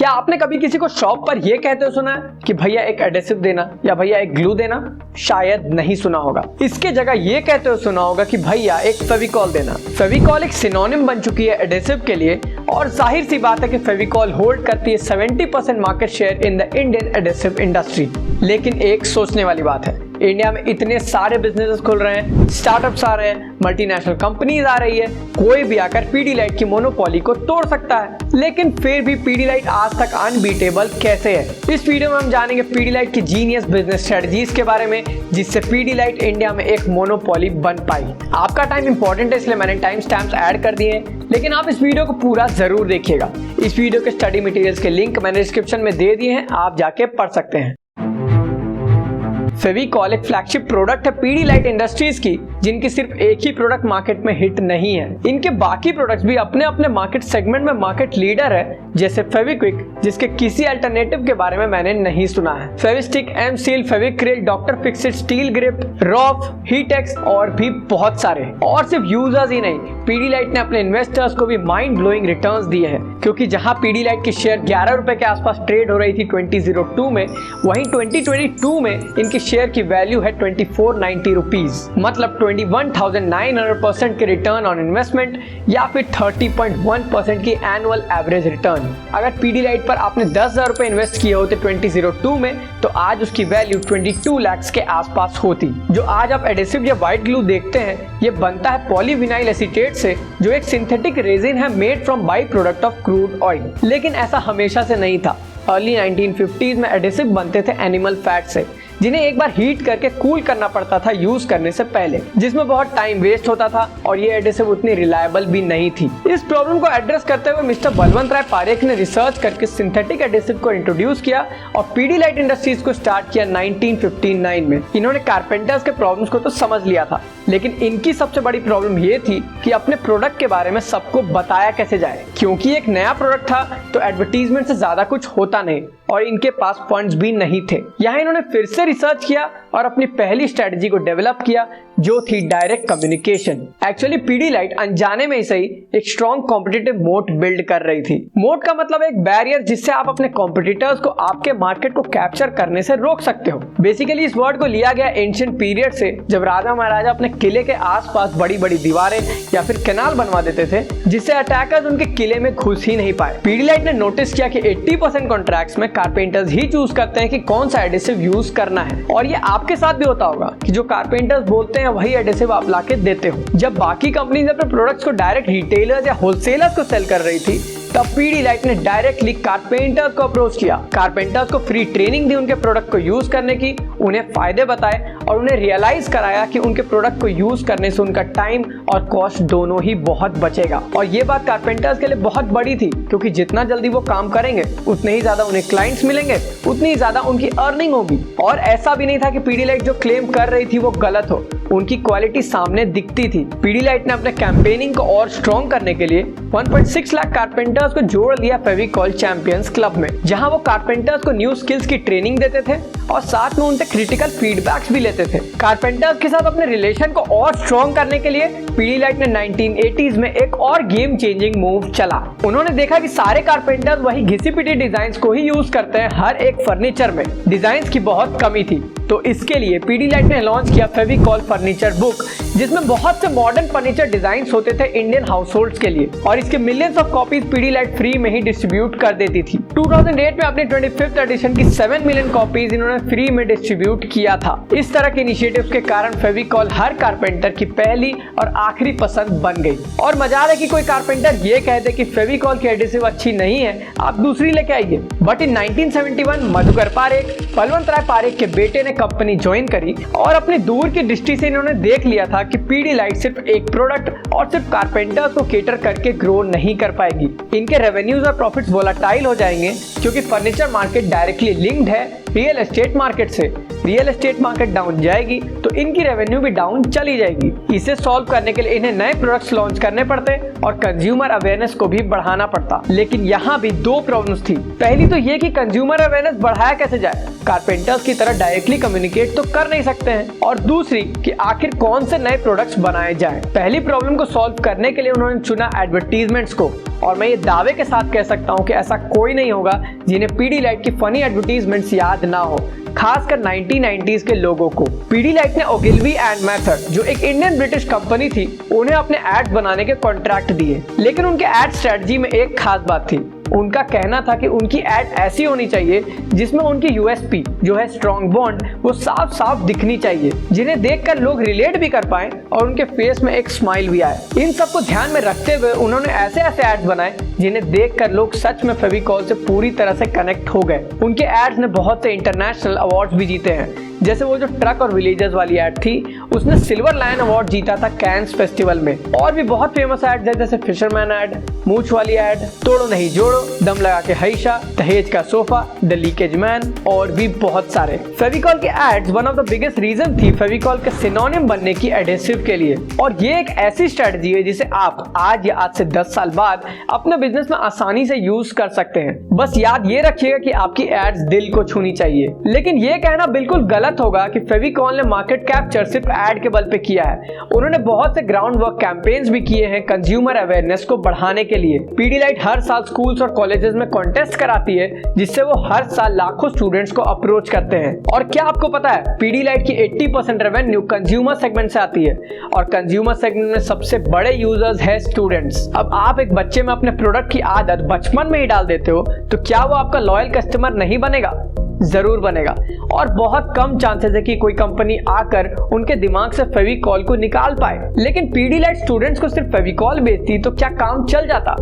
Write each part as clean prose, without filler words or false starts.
क्या आपने कभी किसी को शॉप पर यह कहते हुए सुना है कि भैया एक एडेसिव देना या भैया एक ग्लू देना? शायद नहीं सुना होगा। इसके जगह ये कहते हुए सुना होगा कि भैया एक फेविकॉल देना। फेविकॉल एक सिनोनिम बन चुकी है एडेसिव के लिए, और जाहिर सी बात है कि फेविकॉल होल्ड करती है 70% market share in the Indian adhesive industry. लेकिन एक सोचने वाली बात है, इंडिया में इतने सारे बिजनेसेस खुल रहे हैं, स्टार्टअप्स आ रहे हैं, मल्टीनेशनल कंपनीज आ रही है, कोई भी आकर पीडीलाइट की मोनोपोली को तोड़ सकता है। लेकिन फिर भी पीडीलाइट आज तक अनबीटेबल कैसे है? इस वीडियो में हम जानेंगे पीडीलाइट की जीनियस बिजनेस स्ट्रेटजीज के बारे में, जिससे पीडीलाइट इंडिया में एक मोनोपोली बन पाई। आपका टाइम इंपॉर्टेंट है, इसलिए मैंने टाइम स्टैम्प्स ऐड कर दिए हैं, लेकिन आप इस वीडियो को पूरा जरूर देखिएगा। इस वीडियो के स्टडी मटेरियल्स के लिंक मैंने डिस्क्रिप्शन में दे दिए हैं, आप जाके पढ़ सकते हैं। फेविकॉल एक फ्लैगशिप प्रोडक्ट है पीडीलाइट इंडस्ट्रीज की, जिनकी सिर्फ एक ही प्रोडक्ट मार्केट में हिट नहीं है। इनके बाकी प्रोडक्ट्स भी अपने अपने मार्केट सेगमेंट में मार्केट लीडर है, जैसे फेविक्विक, जिसके किसी अल्टरनेटिव के बारे में मैंने नहीं सुना है, Fevistik, M seal, Fevicryl, doctor Fixit, steel grip, Roff, हीटेक्स और भी बहुत सारे। और सिर्फ यूजर्स ही नहीं, पीडीलाइट ने अपने इन्वेस्टर्स को भी माइंड ब्लोइंग रिटर्न्स दिए हैं, क्योंकि जहां पीडीलाइट की शेयर 11 रुपए के आसपास ट्रेड हो रही थी 2002 में, वहीं 2022 में इनकी शेयर की वैल्यू है 2490 रुपीज, मतलब 21,900% के रिटर्न ऑन इन्वेस्टमेंट या फिर 30.1% की एनुअल एवरेज रिटर्न। अगर पीडीलाइट पर आपने 10,000 रुपए इन्वेस्ट किए होते 2002 में, तो आज उसकी वैल्यू 22 लाख के आसपास होती। जो आज आप एडेसिव या व्हाइट ग्लू देखते हैं, ये बनता है पॉलीविनाइल एसीटेट से, जो एक सिंथेटिक रेजिन है made from by product of crude oil. लेकिन ऐसा हमेशा से नहीं था। अर्ली 1950s में एडेसिव बनते थे एनिमल फैट से, जिन्हें एक बार हीट करके कूल करना पड़ता था यूज करने से पहले, जिसमें बहुत टाइम वेस्ट होता था और ये एडेसिव उतनी रिलायबल भी नहीं थी। इस प्रॉब्लम को एड्रेस करते हुए मिस्टर बलवंत राय पारेख ने रिसर्च करके सिंथेटिक एडेसिव को इंट्रोड्यूस किया और पीडीलाइट इंडस्ट्रीज को स्टार्ट किया 1959 में। इन्होंने कारपेंटर्स के प्रॉब्लम्स को तो समझ लिया था, लेकिन इनकी सबसे बड़ी प्रॉब्लम ये थी कि अपने प्रोडक्ट के बारे में सबको बताया कैसे जाए, क्योंकि एक नया प्रोडक्ट था तो एडवर्टीजमेंट से ज्यादा कुछ होता नहीं और इनके पास फंड्स भी नहीं थे। यहाँ इन्होंने फिर से रिसर्च किया और अपनी पहली स्ट्रेटजी को डेवलप किया, जो थी डायरेक्ट कम्युनिकेशन। एक्चुअली पीडीलाइट अनजाने में ही सही एक स्ट्रॉन्ग कॉम्पिटिटिव मोट बिल्ड कर रही थी। मोट का मतलब एक बैरियर जिससे आप अपने कॉम्पिटिटर्स को आपके मार्केट को कैप्चर करने से रोक सकते हो। बेसिकली इस वर्ड को लिया गया एंशिएंट पीरियड से, जब राजा महाराजा अपने किले के आसपास बड़ी बड़ी दीवारें या फिर कैनाल बनवा देते थे, जिससे अटैकर्स उनके किले में घुस ही नहीं पाए। पीडीलाइट ने नोटिस किया कि 80% कॉन्ट्रैक्ट्स में कारपेंटर्स ही चूज करते हैं कि कौन सा एडेसिव यूज करना है, और ये आपके साथ भी होता होगा कि जो कारपेंटर्स बोलते हैं वही एडेसिव आप लाके देते हो। जब बाकी कंपनीज अपने प्रोडक्ट्स को डायरेक्ट रिटेलर्स या होलसेलर्स को सेल कर रही थी, तब पीडीलाइट ने डायरेक्टली कारपेंटर्स को अप्रोच किया। कारपेंटर्स को फ्री ट्रेनिंग दी उनके प्रोडक्ट को यूज करने की, उन्हें फायदे बताए और उन्हें रियलाइज कराया कि उनके प्रोडक्ट को यूज करने से उनका टाइम और कॉस्ट दोनों ही बहुत बचेगा। और ये बात कारपेंटर्स के लिए बहुत बड़ी थी, क्योंकि जितना जल्दी वो काम करेंगे उतने ही ज्यादा उन्हें क्लाइंट्स मिलेंगे, उतनी ही ज्यादा उनकी अर्निंग होगी। और ऐसा भी नहीं था कि पीडीलाइट जो क्लेम कर रही थी वो गलत हो, उनकी क्वालिटी सामने दिखती थी। पीडीलाइट ने अपने कैंपेनिंग को और स्ट्रॉन्ग करने के लिए 1.6 लाख कारपेंटर्स को जोड़ लिया फेविकॉल चैंपियंस क्लब में, जहां वो कारपेंटर्स को न्यू स्किल्स की ट्रेनिंग देते थे और साथ में उनसे क्रिटिकल फीडबैक्स भी लेते थे। कारपेंटर्स के साथ अपने रिलेशन को और स्ट्रॉन्ग करने के लिए पीडीलाइट ने 1980s में एक और गेम चेंजिंग मूव चला। उन्होंने देखा कि सारे कारपेंटर्स वही घिसी पिटी डिजाइन को ही यूज करते हैं हर एक फर्नीचर में, डिजाइन की बहुत कमी थी। तो इसके लिए पीडीलाइट ने लॉन्च किया फेविकॉल फर्नीचर बुक, जिसमें बहुत से मॉडर्न फर्नीचर डिजाइन्स होते थे इंडियन हाउसहोल्ड्स के लिए, और इसके millions of copies Pidilite free में ही डिस्ट्रीब्यूट कर देती थी। 2008 में अपनी 25th एडिशन की 7 मिलियन कॉपीज इन्होंने फ्री में डिस्ट्रीब्यूट किया था। इस तरह के इनिशिएटिव्स के कारण फेविकॉल हर कारपेंटर की पहली और आखिरी पसंद बन गई। और मजाल है कि कोई कारपेंटर ये कह दे कि फेविकॉल की एडिसिव अच्छी नहीं है, आप दूसरी लेके आइए। बट इन 1971 मधुकर पारेख, बलवंत राय पारेख के बेटे ने कंपनी ज्वाइन करी और अपनी दूर की दृष्टि से इन्होंने देख लिया था कि पीडीलाइट सिर्फ एक प्रोडक्ट और सिर्फ कारपेंटर्स को केटर करके ग्रो नहीं कर पाएगी। इनके रेवेन्यूज और प्रॉफिट्स वोलेटाइल हो जाएंगे, क्योंकि फर्नीचर मार्केट डायरेक्टली लिंक्ड है रियल एस्टेट मार्केट से। रियल एस्टेट मार्केट डाउन जाएगी तो इनकी रेवेन्यू भी डाउन चली जाएगी। इसे सॉल्व करने के लिए इन्हें नए प्रोडक्ट्स लॉन्च करने पड़ते और कंज्यूमर अवेयरनेस को भी बढ़ाना पड़ता। लेकिन यहाँ भी दो प्रॉब्लम्स थी। पहली तो ये कि कंज्यूमर अवेयरनेस बढ़ाया कैसे जाए, कारपेंटर्स की तरह डायरेक्टली कम्युनिकेट तो कर नहीं सकते हैं, और दूसरी कि आखिर कौन से नए प्रोडक्ट्स बनाए जाएं। पहली प्रॉब्लम को सॉल्व करने के लिए उन्होंने चुना एडवर्टीजमेंट्स को, और मैं ये दावे के साथ कह सकता हूँ कि ऐसा कोई नहीं होगा जिन्हें पीडीलाइट की फनी एडवर्टीजमेंट्स याद ना हो, खासकर 1990s के लोगों को। पीडीलाइट ने ओगिलवी एंड मेथड, जो एक इंडियन ब्रिटिश कंपनी थी, उन्हें अपने एड्स बनाने के कॉन्ट्रैक्ट दिए। लेकिन उनके एड स्ट्रेटजी में एक खास बात थी। उनका कहना था कि उनकी एड ऐसी होनी चाहिए जिसमें उनकी यूएसपी जो है स्ट्रॉन्ग बॉन्ड, वो साफ साफ दिखनी चाहिए, जिन्हें देखकर लोग रिलेट भी कर पाए और उनके फेस में एक स्माइल भी आए। इन सबको ध्यान में रखते हुए उन्होंने ऐसे ऐसे एड्स बनाए जिन्हें देखकर लोग सच में फेविकॉल से पूरी तरह से कनेक्ट हो गए। उनके एड्स ने बहुत से इंटरनेशनल अवार्ड्स भी जीते हैं, जैसे वो जो ट्रक और विलेजर्स वाली एड थी, उसने सिल्वर लायन अवार्ड जीता था कैंस फेस्टिवल में। और भी बहुत फेमस एड्स है, जैसे फिशरमैन एड, मूछ वाली एड, तोड़ो नहीं जोड़ो, दम लगा के हईशा, दहेज का सोफा, द लीकेज मैन और भी बहुत सारे। फेविकॉल के ads one of the biggest reason थी फेविकॉल के सिनोनिम बनने की एडेसिव के लिए। और ये एक ऐसी स्ट्रेटजी है जिसे आप आज या आज से 10 साल बाद अपने बिजनेस में आसानी से यूज कर सकते हैं। बस याद ये रखिएगा कि आपकी एड्स दिल को छूनी चाहिए। लेकिन ये कहना बिल्कुल गलत होगा कि फेविकॉल ने मार्केट कैप्चर सिर्फ एड के बल पे किया है। उन्होंने बहुत से ग्राउंड वर्क कैंपेन्स भी किए हैं कंज्यूमर अवेयरनेस को बढ़ाने के लिए। पीडीलाइट हर साल स्कूल्स और कॉलेजेस में कॉन्टेस्ट कराती है, जिससे वो हर साल लाखों स्टूडेंट्स को अप्रोच करते हैं। और क्या आपको पता है, पीडीलाइट की 80% रेवेन्यू कंज्यूमर सेगमेंट से आती है और कंज्यूमर सेगमेंट में सबसे बड़े यूजर्स है स्टूडेंट्स। अब आप एक बच्चे में अपने प्रोडक्ट की आदत बचपन में ही डाल देते हो, तो क्या वो आपका लॉयल कस्टमर नहीं बनेगा? जरूर बनेगा। और बहुत कम चांसेस है कि कोई कंपनी आकर उनके दिमाग से फेविकॉल को निकाल पाए। लेकिन पीडीलाइट स्टूडेंट्स को सिर्फ फेविकॉल बेचती तो क्या काम चल जाता?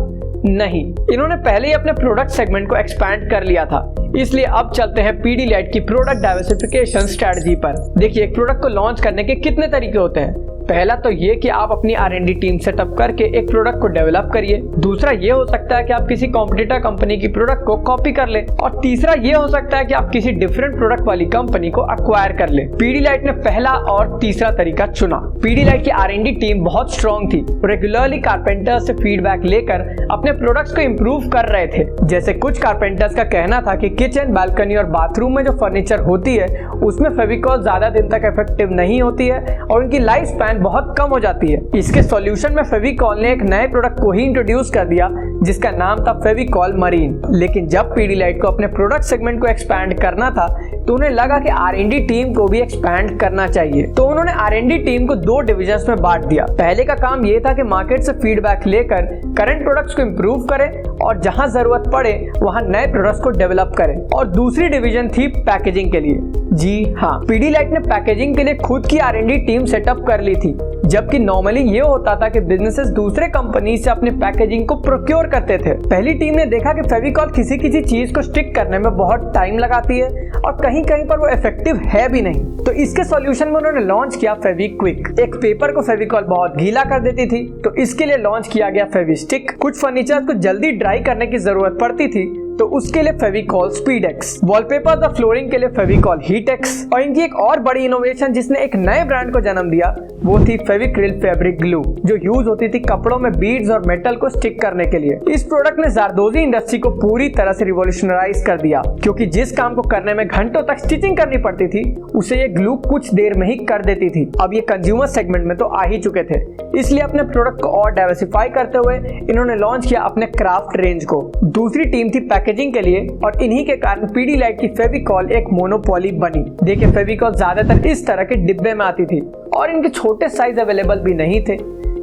नहीं, इन्होंने पहले ही अपने प्रोडक्ट सेगमेंट को एक्सपैंड कर लिया था। इसलिए अब चलते हैं पीडीलाइट की प्रोडक्ट डाइवर्सिफिकेशन स्ट्रेटजी पर। देखिए, एक प्रोडक्ट को लॉन्च करने के कितने तरीके होते हैं। पहला तो ये कि आप अपनी R&D टीम सेटअप करके एक प्रोडक्ट को डेवलप करिए। दूसरा ये हो सकता है कि आप किसी कॉम्पिटिटर कंपनी की प्रोडक्ट को कॉपी कर ले। और तीसरा ये हो सकता है कि आप किसी डिफरेंट प्रोडक्ट वाली कंपनी को अक्वायर कर ले। पीडीलाइट ने पहला और तीसरा तरीका चुना। पीडीलाइट की R&D टीम बहुत स्ट्रॉन्ग थी, रेगुलरली कारपेंटर्स से फीडबैक लेकर अपने प्रोडक्ट्स को इम्प्रूव कर रहे थे। जैसे कुछ कारपेंटर्स का कहना था कि किचन, बालकनी और बाथरूम में जो फर्नीचर होती है उसमें फेविकॉल ज्यादा दिन तक इफेक्टिव नहीं होती है और उनकी लाइफ स्पैन बहुत कम हो जाती है। इसके सॉल्यूशन में फेविकॉल ने एक नए प्रोडक्ट को ही इंट्रोड्यूस कर दिया जिसका नाम था फेविकॉल मरीन। लेकिन जब पीडीलाइट को अपने प्रोडक्ट सेगमेंट को एक्सपैंड करना था तो उन्हें लगा कि R&D टीम को भी एक्सपैंड करना चाहिए। तो उन्होंने R&D टीम को 2 डिविजन्स में बांट दिया। पहले का काम ये था कि मार्केट से फीडबैक लेकर करंट प्रोडक्ट्स को इंप्रूव करें और जहां जरूरत पड़े वहां नए प्रोडक्ट्स को डेवलप करें। और दूसरी डिवीजन थी पैकेजिंग के लिए। जी हाँ, पीडीलाइट ने पैकेजिंग के लिए खुद की R&D टीम सेटअप कर ली थी, जबकि नॉर्मली ये होता था कि बिजनेसेस दूसरे कंपनी से अपनी पैकेजिंग को प्रोक्योर करते थे। पहली टीम ने देखा कि फेविकॉल किसी चीज को स्टिक करने में बहुत टाइम लगाती है और कहीं कहीं पर वो इफेक्टिव है भी नहीं। तो इसके सॉल्यूशन में उन्होंने लॉन्च किया फेविक्विक। एक पेपर को फेविकॉल बहुत गीला कर देती थी, तो इसके लिए लॉन्च किया गया फेविस्टिक। कुछ फर्नीचर को जल्दी ड्राई करने की जरूरत पड़ती थी तो उसके लिए फेविकॉल स्पीडेक्स। वॉलपेपर और फ्लोरिंग के लिए फेविकॉल हीटेक्स। और इनकी एक और बड़ी इनोवेशन जिसने एक नए ब्रांड को जन्म दिया वो थी फेविक्रिल फैब्रिक ग्लू, जो यूज होती थी कपड़ों में बीड्स और मेटल को स्टिक करने के लिए। इस प्रोडक्ट ने ज़ारदोजी इंडस्ट्री को पूरी तरह से रिवॉल्यूशनराइज कर दिया, क्योंकि जिस काम को करने में घंटों तक स्टिचिंग करनी पड़ती थी उसे ये ग्लू कुछ देर में ही कर देती थी। अब ये कंज्यूमर सेगमेंट में तो आ ही चुके थे, इसलिए अपने प्रोडक्ट को और डाइवर्सिफाई करते हुए इन्होंने लॉन्च किया अपने क्राफ्ट रेंज को। दूसरी टीम थी पैकेजिंग के लिए और इन्हीं के कारण पीडीलाइट की फेविकॉल एक मोनोपोली बनी। देखिए, फेविकॉल ज्यादातर इस तरह के डिब्बे में आती थी और इनके छोटे साइज अवेलेबल भी नहीं थे,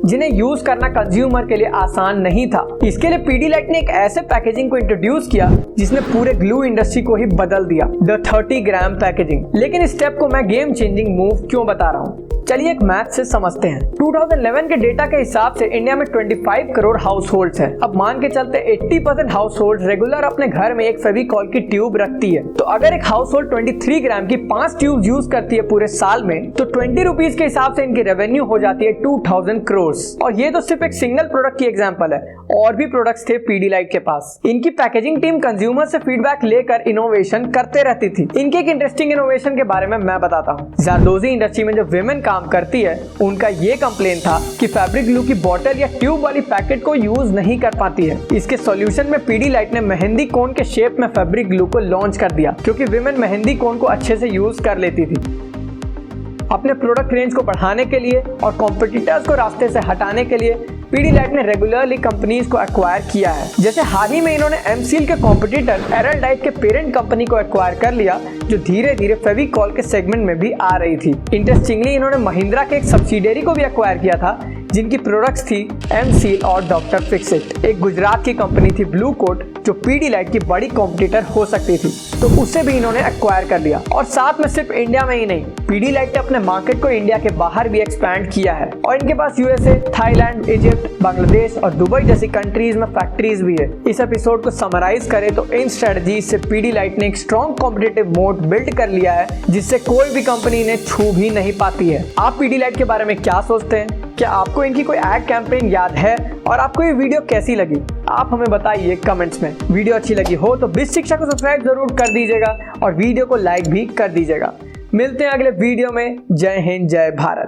जिन्हें यूज करना कंज्यूमर के लिए आसान नहीं था। इसके लिए पीडीलाइट ने एक ऐसे पैकेजिंग को इंट्रोड्यूस किया जिसने पूरे ग्लू इंडस्ट्री को ही बदल दिया, द 30 ग्राम पैकेजिंग। लेकिन इस स्टेप को मैं गेम चेंजिंग मूव क्यों बता रहा हूँ, चलिए एक मैथ से समझते हैं। 2011 के डेटा के हिसाब से इंडिया में 25 करोड़ हाउस होल्ड है। अब मान के चलते 80% हाउस होल्ड रेगुलर अपने घर में एक फेविकॉल की ट्यूब रखती है। तो अगर एक हाउस होल्ड 23 ग्राम की 5 ट्यूब यूज करती है पूरे साल में, तो 20 रुपीज के हिसाब से इनकी रेवेन्यू हो जाती है 2000 करोड़। और ये तो सिर्फ एक सिंगल प्रोडक्ट की एग्जांपल है, और भी प्रोडक्ट्स थे पीडीलाइट के पास। इनकी पैकेजिंग टीम कंज्यूमर से फीडबैक लेकर इनोवेशन करते रहती थी। इनके एक इंटरेस्टिंग इनोवेशन के बारे में मैं बताता हूँ। ज़ारदोजी इंडस्ट्री में जो विमेन काम करती है उनका ये कंप्लेन था कि फैब्रिक ग्लू की बोतल या ट्यूब वाली पैकेट को यूज नहीं कर पाती है। इसके सॉल्यूशन में पीडीलाइट ने मेहंदी कोन के शेप में फैब्रिक ग्लू को लॉन्च कर दिया, क्योंकि विमेन मेहंदी कोन को अच्छे से यूज कर लेती थी। अपने प्रोडक्ट रेंज को बढ़ाने के लिए और कॉम्पिटिटर्स को रास्ते से हटाने के लिए पीडीलाइट ने रेगुलरली कंपनीज को एक्वायर किया है। जैसे हाल ही में इन्होंने एमसीएल के कॉम्पिटिटर एरलडाइट के पेरेंट कंपनी को एक्वायर कर लिया, जो धीरे धीरे फेविकॉल के सेगमेंट में भी आ रही थी। इंटरेस्टिंगली इन्होंने महिंद्रा के एक सब्सिडियरी को भी एक्वायर किया था, जिनकी प्रोडक्ट्स थी एमसील और डॉक्टर फिक्सिट। एक गुजरात की कंपनी थी ब्लू कोट, जो पीडीलाइट की बड़ी कॉम्पिटिटर हो सकती थी, तो उसे भी इन्होंने एक्वायर कर लिया। और साथ में सिर्फ इंडिया में ही नहीं, पीडीलाइट ने अपने मार्केट को इंडिया के बाहर भी एक्सपैंड किया है और इनके पास यूएसए, थाईलैंड, इजिप्ट, बांग्लादेश और दुबई जैसी कंट्रीज में फैक्ट्रीज भी है। इस एपिसोड को समराइज करें तो इन स्ट्रेटजीज से पीडीलाइट ने एक स्ट्रॉन्ग कॉम्पिटिटिव मोड बिल्ड कर लिया है, जिससे कोई भी कंपनी इन्हें छू भी नहीं पाती है। आप पीडीलाइट के बारे में क्या सोचते हैं? क्या आपको इनकी कोई एड कैंपेन याद है और आपको ये वीडियो कैसी लगी? आप हमें बताइए कमेंट्स में। वीडियो अच्छी लगी हो तो बिज शिक्षा को सब्सक्राइब जरूर कर दीजिएगा और वीडियो को लाइक भी कर दीजिएगा। मिलते हैं अगले वीडियो में। जय हिंद, जय भारत।